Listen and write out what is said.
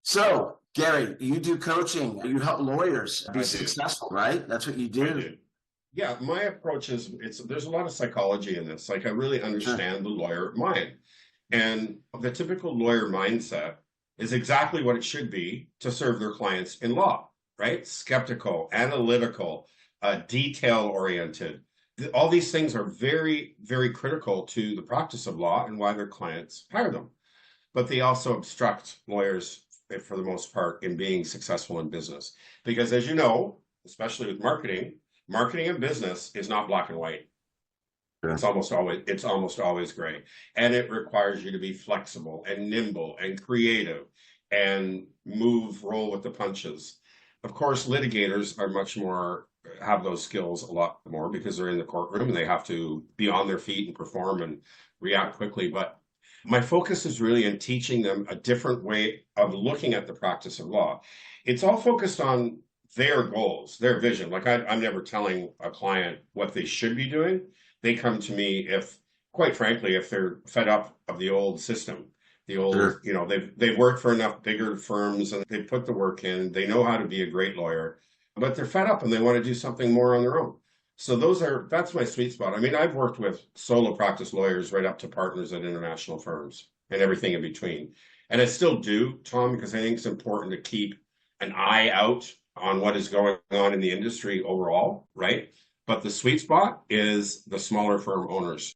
So, Gary, you do coaching. You help lawyers be I do. successful, right? That's what you I do. do. Yeah, my approach is there's a lot of psychology in this. Like I really Sure. understand the lawyer mind. And the typical lawyer mindset is exactly what it should be to serve their clients in law, right? Skeptical, analytical, detail oriented. All these things are very, very critical to the practice of law and why their clients hire them. But they also obstruct lawyers, for the most part, in being successful in business. Because as you know, especially with marketing and business is not black and white. Sure. It's almost always gray. And it requires you to be flexible and nimble and creative and roll with the punches. Of course, litigators are much more have those skills a lot more because they're in the courtroom and they have to be on their feet and perform and react quickly. But my focus is really in teaching them a different way of looking at the practice of law. It's all focused on their goals, their vision. Like I'm never telling a client what they should be doing. They come to me if, quite frankly, if they're fed up of the old system, the old, Sure. they've worked for enough bigger firms and they put the work in. They know how to be a great lawyer, but they're fed up and they want to do something more on their own. So that's my sweet spot. I mean, I've worked with solo practice lawyers right up to partners at international firms and everything in between. And I still do, Tom, because I think it's important to keep an eye out on what is going on in the industry overall, right? But the sweet spot is the smaller firm owners.